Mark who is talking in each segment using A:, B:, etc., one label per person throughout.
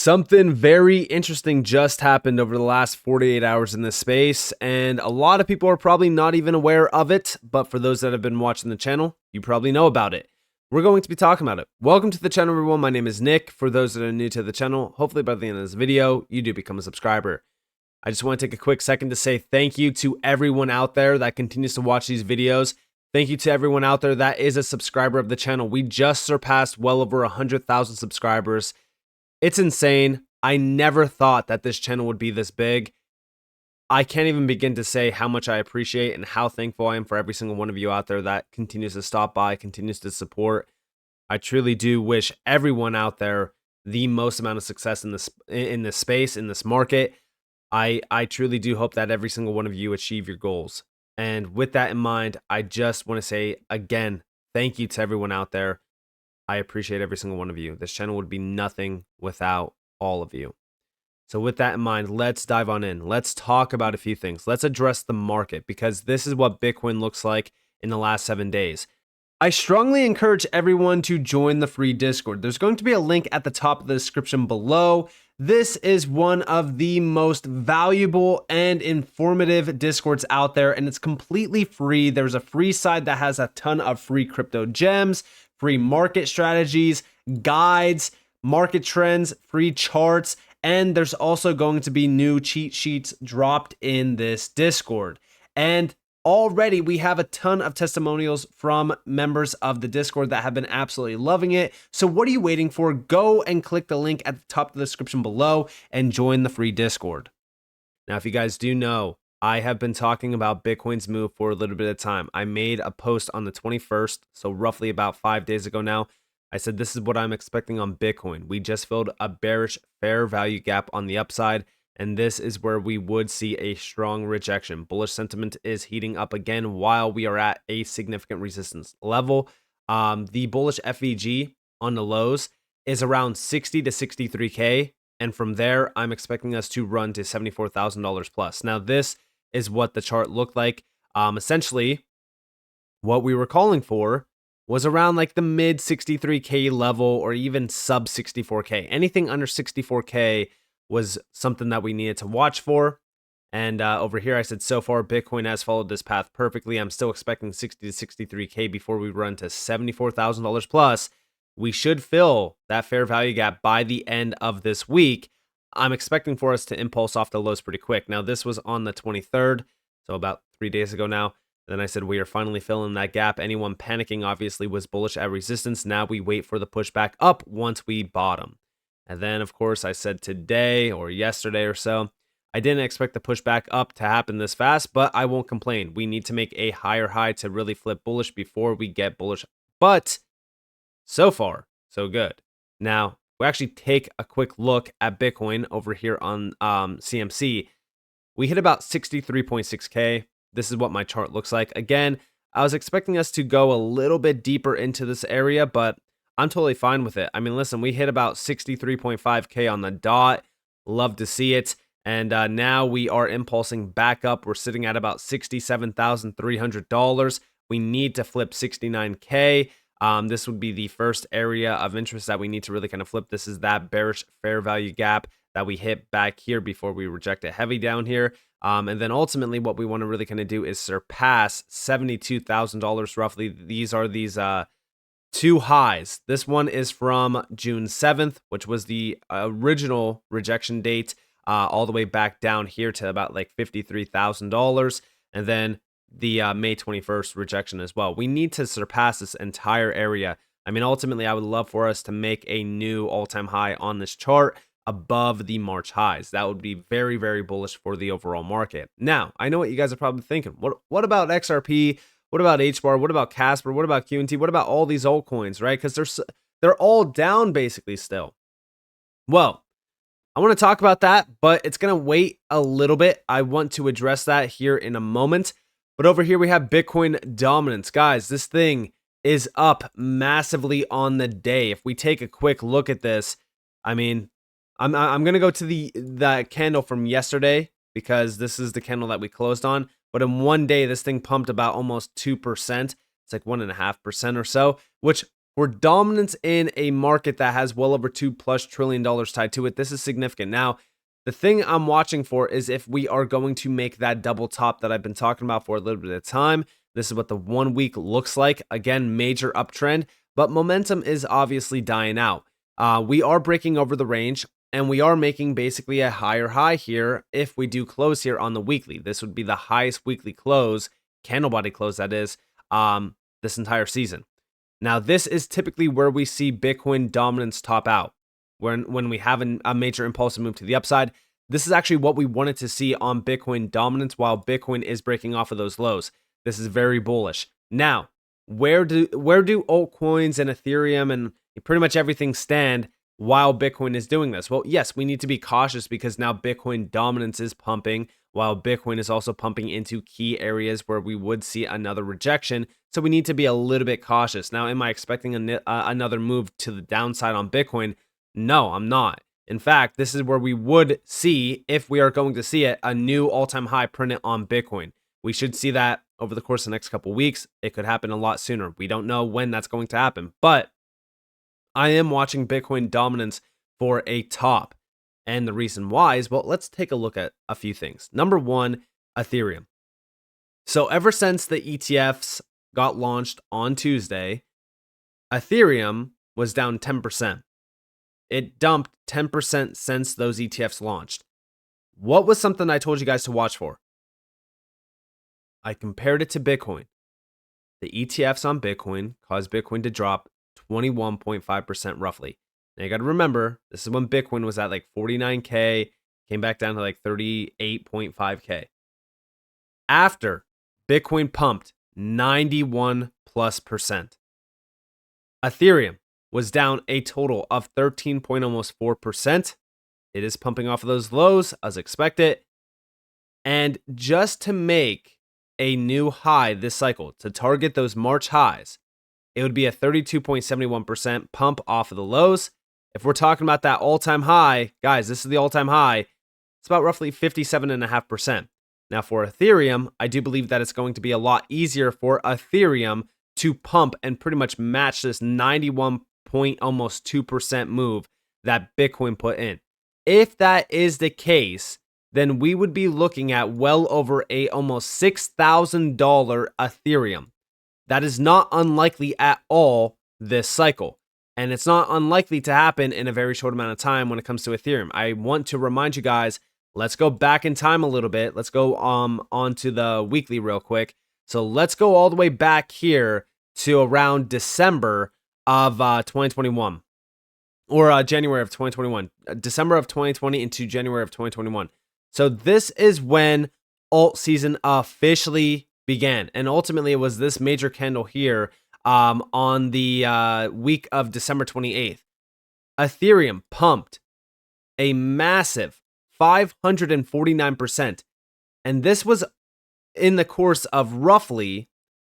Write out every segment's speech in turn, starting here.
A: Something very interesting just happened over the last 48 hours in this space, and a lot of people are probably not even aware of it, but for those that have been watching the channel, you probably know about it. We're going to be talking about it. Welcome to the channel, everyone. My name is Nick. For those that are new to the channel, hopefully by the end of this video, you do become a subscriber. I just want to take a quick second to say thank you to everyone out there that continues to watch these videos. Thank you to everyone out there that is a subscriber of the channel. We just surpassed well over 100,000 subscribers. It's insane. I never thought that this channel would be this big. I can't even begin to say how much I appreciate and how thankful I am for every single one of you out there that continues to stop by, continues to support. I truly do wish everyone out there the most amount of success in this space, in this market. I truly do hope that every single one of you achieve your goals. And with that in mind, I just want to say again, thank you to everyone out there. I appreciate every single one of you. This channel would be nothing without all of you. So with that in mind, let's dive on in. Let's talk about a few things. Let's address the market because this is what Bitcoin looks like in the last 7 days. I strongly encourage everyone to join the free Discord. There's going to be a link at the top of the description below. This is one of the most valuable and informative Discords out there, and it's completely free. There's a free side that has a ton of free crypto gems, free market strategies, guides, market trends, free charts, and there's also going to be new cheat sheets dropped in this Discord. And already we have a ton of testimonials from members of the Discord that have been absolutely loving it. So what are you waiting for? Go and click the link at the top of the description below and join the free Discord. Now, if you guys do know, I have been talking about Bitcoin's move for a little bit of time. I made a post on the 21st, so roughly about 5 days ago now. I said, this is what I'm expecting on Bitcoin. We just filled a bearish fair value gap on the upside, and this is where we would see a strong rejection. Bullish sentiment is heating up again while we are at a significant resistance level. The bullish FVG on the lows is around 60 to 63K. And from there, I'm expecting us to run to $74,000 plus. Now, this is what the chart looked like. Essentially, what we were calling for was around like the mid 63K level or even sub 64K. Anything under 64K was something that we needed to watch for. And over here, I said, so far, Bitcoin has followed this path perfectly. I'm still expecting 60 to 63K before we run to $74,000 plus. We should fill that fair value gap by the end of this week. I'm expecting for us to impulse off the lows pretty quick. Now, this was on the 23rd, so about 3 days ago now. Then I said we are finally filling that gap. Anyone panicking obviously was bullish at resistance. Now we wait for the pushback up once we bottom. And then, of course, I said today or yesterday or so, I didn't expect the pushback up to happen this fast, but I won't complain. We need to make a higher high to really flip bullish before we get bullish. But so far, so good. Now, we actually take a quick look at Bitcoin over here on CMC. We hit about 63.6K. This is what my chart looks like. Again, I was expecting us to go a little bit deeper into this area, but I'm totally fine with it. I mean, listen, we hit about 63.5K on the dot. Love to see it. And now we are impulsing back up. We're sitting at about $67,300. We need to flip 69K. This would be the first area of interest that we need to really kind of flip. This is that bearish fair value gap that we hit back here before we reject it heavy down here. And then ultimately what we want to really kind of do is surpass $72,000 roughly. These are these two highs. This one is from June 7th, which was the original rejection date, all the way back down here to about like $53,000. And then the May 21st rejection as well. We need to surpass this entire area. I mean, ultimately, I would love for us to make a new all-time high on this chart above the March highs. That would be very, very bullish for the overall market. Now, I know what you guys are probably thinking. What about XRP? What about HBAR? What about Casper? What about QNT? What about all these altcoins, right? Because they're all down basically still. Well, I want to talk about that, but it's going to wait a little bit. I want to address that here in a moment. But over here we have Bitcoin dominance. Guys, this thing is up massively on the day. If we take a quick look at this, I mean, I'm going to go to the candle from yesterday because this is the candle that we closed on. But in one day, this thing pumped about almost 2%. It's like 1.5% or so, which For dominance in a market that has well over $2+ trillion tied to it, this is significant. Now, the thing I'm watching for is if we are going to make that double top that I've been talking about for a little bit of time. This is what the 1 week looks like. Again, major uptrend, but momentum is obviously dying out. We are breaking over the range, and we are making basically a higher high here if we do close here on the weekly. This would be the highest weekly close, candle body close that is, this entire season. Now, this is typically where we see Bitcoin dominance top out, when we have a major impulsive move to the upside. This is actually what we wanted to see on Bitcoin dominance while Bitcoin is breaking off of those lows. This is very bullish. Now, where do altcoins and Ethereum and pretty much everything stand while Bitcoin is doing this? Well, yes, we need to be cautious because now Bitcoin dominance is pumping while Bitcoin is also pumping into key areas where we would see another rejection. So we need to be a little bit cautious. Now, am I expecting another move to the downside on Bitcoin? No, I'm not. In fact, this is where we would see, if we are going to see it, a new all-time high printed on Bitcoin. We should see that over the course of the next couple of weeks. It could happen a lot sooner. We don't know when that's going to happen, but I am watching Bitcoin dominance for a top. And the reason why is, well, let's take a look at a few things. Number one, Ethereum. So ever since the ETFs got launched on Tuesday, Ethereum was down 10%. It dumped 10% since those ETFs launched. What was something I told you guys to watch for? I compared it to Bitcoin. The ETFs on Bitcoin caused Bitcoin to drop 21.5% roughly. Now you got to remember, this is when Bitcoin was at like 49K, came back down to like 38.5K. After Bitcoin pumped 91+%. Ethereum was down a total of 13.4%. It is pumping off of those lows as expected. And just to make a new high this cycle, to target those March highs, it would be a 32.71% pump off of the lows. If we're talking about that all-time high, guys, this is the all-time high. It's about roughly 57.5%. Now for Ethereum, I do believe that it's going to be a lot easier for Ethereum to pump and pretty much match this 91.2% move that Bitcoin put in. If that is the case, then we would be looking at well over a almost $6,000 Ethereum. That is not unlikely at all this cycle. And it's not unlikely to happen in a very short amount of time when it comes to Ethereum. I want to remind you guys, let's go back in time a little bit. Let's go onto the weekly real quick. So let's go all the way back here to around December of 2021. Or January of 2021. December of 2020 into January of 2021. So this is when Altseason officially began. And ultimately, it was this major candle here on the week of December 28th. Ethereum pumped a massive 549%. And this was in the course of roughly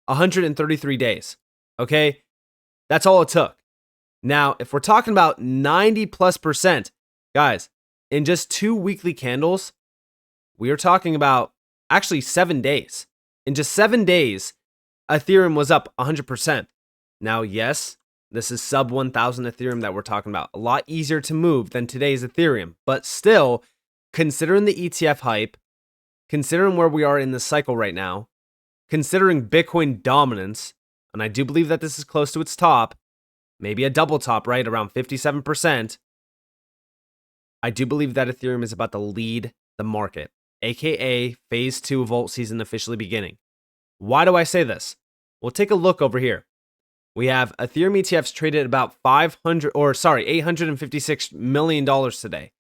A: 133 days. Okay? That's all it took. Now, if we're talking about 90+%, guys, in just 2 weekly candles, we are talking about actually 7 days. In just 7 days, Ethereum was up 100%. Now, yes, this is sub 1,000 Ethereum that we're talking about. A lot easier to move than today's Ethereum. But still, considering the ETF hype, considering where we are in the cycle right now, considering Bitcoin dominance, and I do believe that this is close to its top, maybe a double top, right, around 57%, I do believe that Ethereum is about to lead the market, aka phase 2 of Altseason officially beginning. Why do I say this? Well, take a look over here. We have Ethereum ETFs traded at about $856 million today.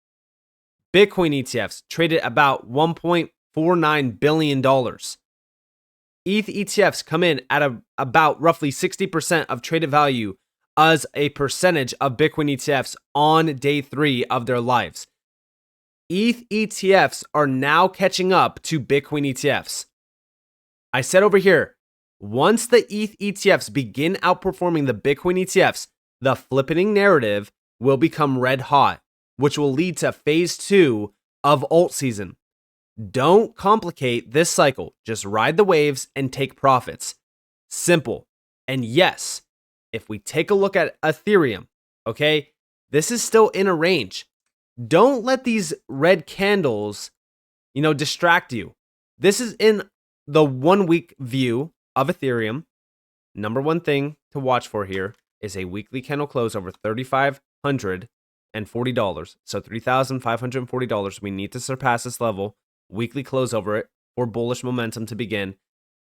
A: Bitcoin ETFs traded about $1.49 billion. ETH ETFs come in at about roughly 60% of traded value as a percentage of Bitcoin ETFs on day 3 of their lives. ETH ETFs are now catching up to Bitcoin ETFs. I said over here, once the ETH ETFs begin outperforming the Bitcoin ETFs, the flippening narrative will become red hot, which will lead to phase 2 of Altseason. Don't complicate this cycle. Just ride the waves and take profits. Simple. And yes, if we take a look at Ethereum, okay, this is still in a range. Don't let these red candles, distract you. This is in the 1 week view of Ethereum. Number one thing to watch for here is a weekly candle close over $3,540. So $3,540. We need to surpass this level. Weekly close over it for bullish momentum to begin.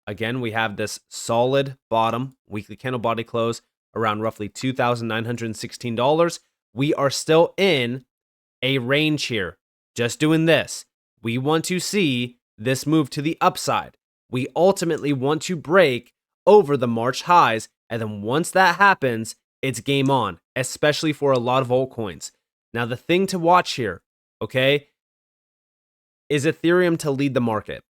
A: Again, we have this solid bottom, weekly candle body close around roughly $2,916. We are still in a range here. Just doing this. We want to see this move to the upside. We ultimately want to break over the March highs, and then once that happens, it's game on, especially for a lot of altcoins. Now, the thing to watch here, okay, is Ethereum to lead the market.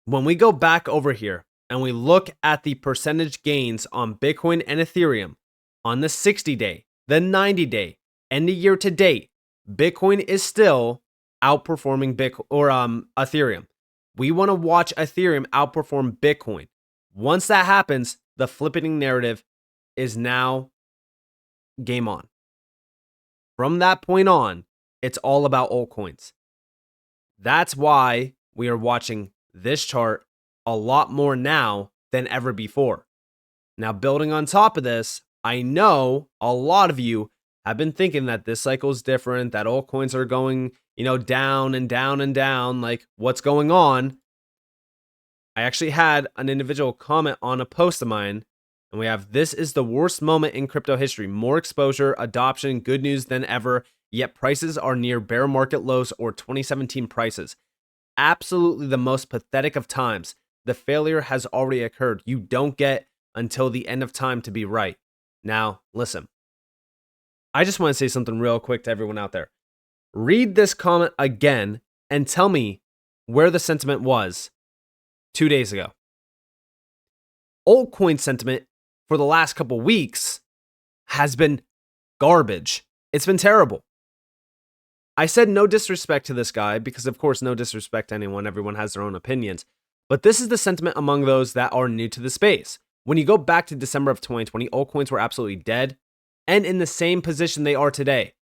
A: When we go back over here and we look at the percentage gains on Bitcoin and Ethereum on the 60-day, the 90-day, and the year to date, Bitcoin is still outperforming Ethereum. We want to watch Ethereum outperform Bitcoin. Once that happens, the flipping narrative is now game on. From that point on, it's all about altcoins. That's why we are watching this chart a lot more now than ever before. Now, building on top of this, I know a lot of you have been thinking that this cycle is different, that altcoins are going, down and down and down. Like, what's going on? I actually had an individual comment on a post of mine, and we have, this is the worst moment in crypto history. More exposure, adoption, good news than ever, yet prices are near bear market lows or 2017 prices. Absolutely the most pathetic of times. The failure has already occurred. You don't get until the end of time to be right. Now, listen. I just want to say something real quick to everyone out there. Read this comment again and tell me where the sentiment was 2 days ago. Altcoin sentiment for the last couple weeks has been garbage. It's been terrible. I said no disrespect to this guy because, of course, no disrespect to anyone. Everyone has their own opinions. But this is the sentiment among those that are new to the space. When you go back to December of 2020, altcoins were absolutely dead and in the same position they are today.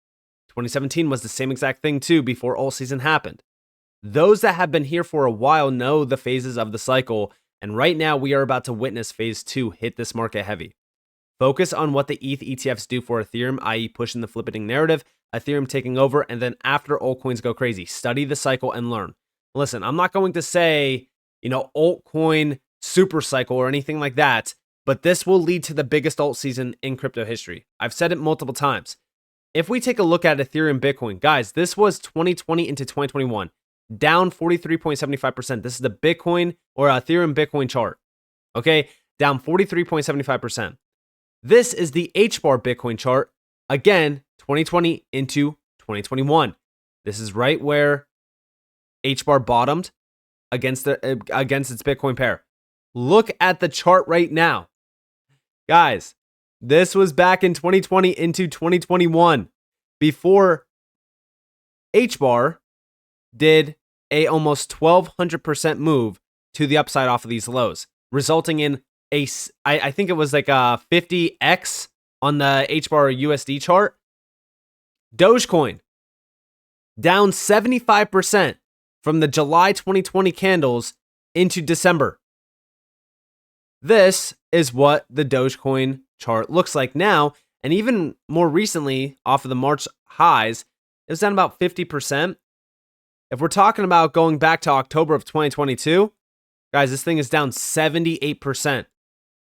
A: 2017 was the same exact thing too before Altseason happened. Those that have been here for a while know the phases of the cycle, and right now we are about to witness phase 2 hit this market heavy. Focus on what the ETH ETFs do for Ethereum, i.e. pushing the flipping narrative, Ethereum taking over, and then after altcoins go crazy. Study the cycle and learn. Listen, I'm not going to say, altcoin super cycle or anything like that, but this will lead to the biggest alt season in crypto history. I've said it multiple times. If we take a look at Ethereum Bitcoin, guys, this was 2020 into 2021, down 43.75%. This is the Bitcoin or Ethereum Bitcoin chart, okay? Down 43.75%. This is the Hbar Bitcoin chart, again, 2020 into 2021. This is right where Hbar bottomed against its Bitcoin pair. Look at the chart right now. Guys, this was back in 2020 into 2021 before Hbar did a almost 1,200% move to the upside off of these lows, resulting in I think it was like a 50x on the Hbar USD chart. Dogecoin down 75% from the July 2020 candles into December. This is what the Dogecoin chart looks like now, and even more recently, off of the March highs, it was down about 50%. If we're talking about going back to October of 2022, guys, this thing is down 78%.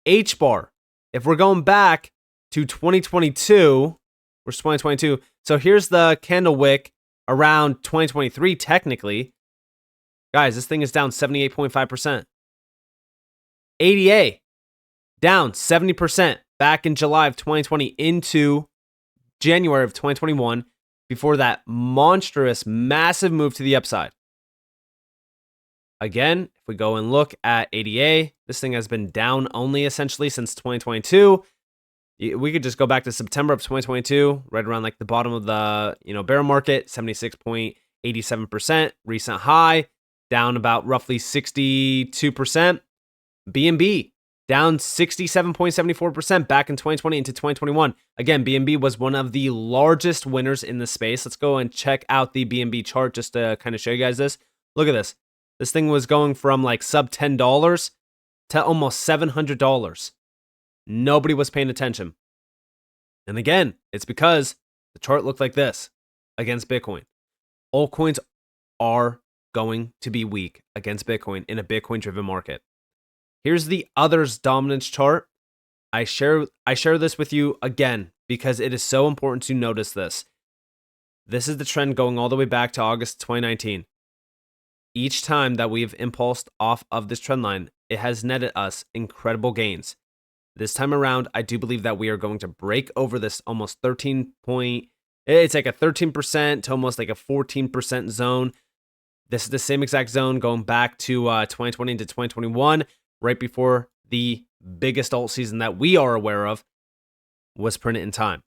A: Hbar, if we're going back to 2022, where's 2022? So here's the candle wick around 2023, technically. Guys, this thing is down 78.5%. ADA, down 70% back in July of 2020 into January of 2021 before that monstrous, massive move to the upside. Again, if we go and look at ADA, this thing has been down only essentially since 2022. We could just go back to September of 2022, right around like the bottom of the bear market, 76.87%, recent high, down about roughly 62%. BNB down 67.74% back in 2020 into 2021. Again, BNB was one of the largest winners in the space. Let's go and check out the BNB chart just to kind of show you guys this. Look at this. This thing was going from like sub $10 to almost $700. Nobody was paying attention. And again, it's because the chart looked like this against Bitcoin. Altcoins are going to be weak against Bitcoin in a Bitcoin-driven market. Here's the others dominance chart. I share this with you again because it is so important to notice this. This is the trend going all the way back to August 2019. Each time that we've impulsed off of this trend line, it has netted us incredible gains. This time around, I do believe that we are going to break over this almost 13 point. It's like a 13% to almost like a 14% zone. This is the same exact zone going back to 2020 to 2021. Right before the biggest alt season that we are aware of was printed in time.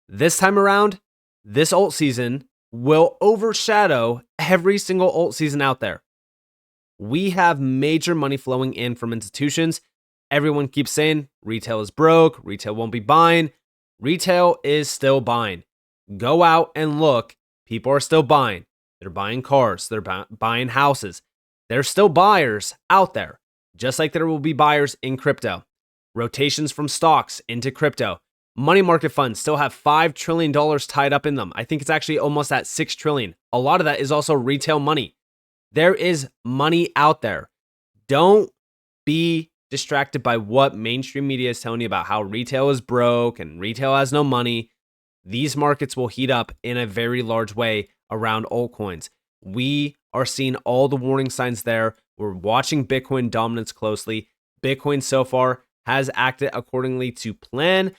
A: This time around, this alt season will overshadow every single alt season out there. We have major money flowing in from institutions. Everyone keeps saying retail is broke, retail won't be buying. Retail is still buying. Go out and look. People are still buying. They're buying cars. They're buying houses. There's still buyers out there. Just like there will be buyers in crypto. Rotations from stocks into crypto. Money market funds still have $5 trillion tied up in them. I think it's actually almost at $6 trillion. A lot of that is also retail money. There is money out there. Don't be distracted by what mainstream media is telling you about how retail is broke and retail has no money. These markets will heat up in a very large way around altcoins. We are seeing all the warning signs there. We're watching Bitcoin dominance closely. Bitcoin so far has acted accordingly to plan.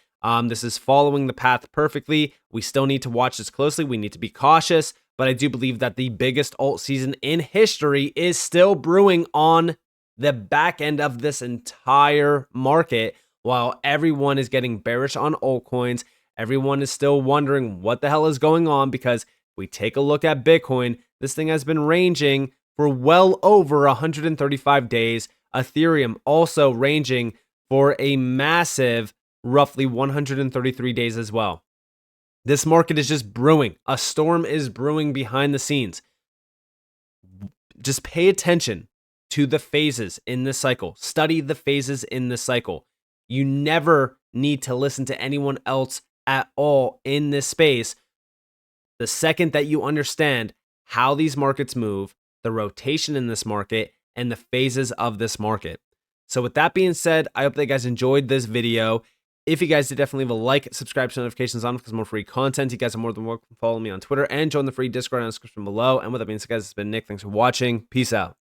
A: This is following the path perfectly. We still need to watch this closely. We need to be cautious, but I do believe that the biggest alt season in history is still brewing on the back end of this entire market. While everyone is getting bearish on altcoins, everyone is still wondering what the hell is going on, because if we take a look at Bitcoin, this thing has been ranging for well over 135 days. Ethereum also ranging for a massive roughly 133 days as well. This market is just brewing. A storm is brewing behind the scenes. Just pay attention to the phases in this cycle. Study the phases in this cycle. You never need to listen to anyone else at all in this space. The second that you understand how these markets move, the rotation in this market, and the phases of this market. So with that being said, I hope that you guys enjoyed this video. If you guys did, definitely leave a like, subscribe, turn notifications on because more free content. You guys are more than welcome to follow me on Twitter and join the free Discord in the description below. And with that being said, guys, it's been Nick. Thanks for watching. Peace out.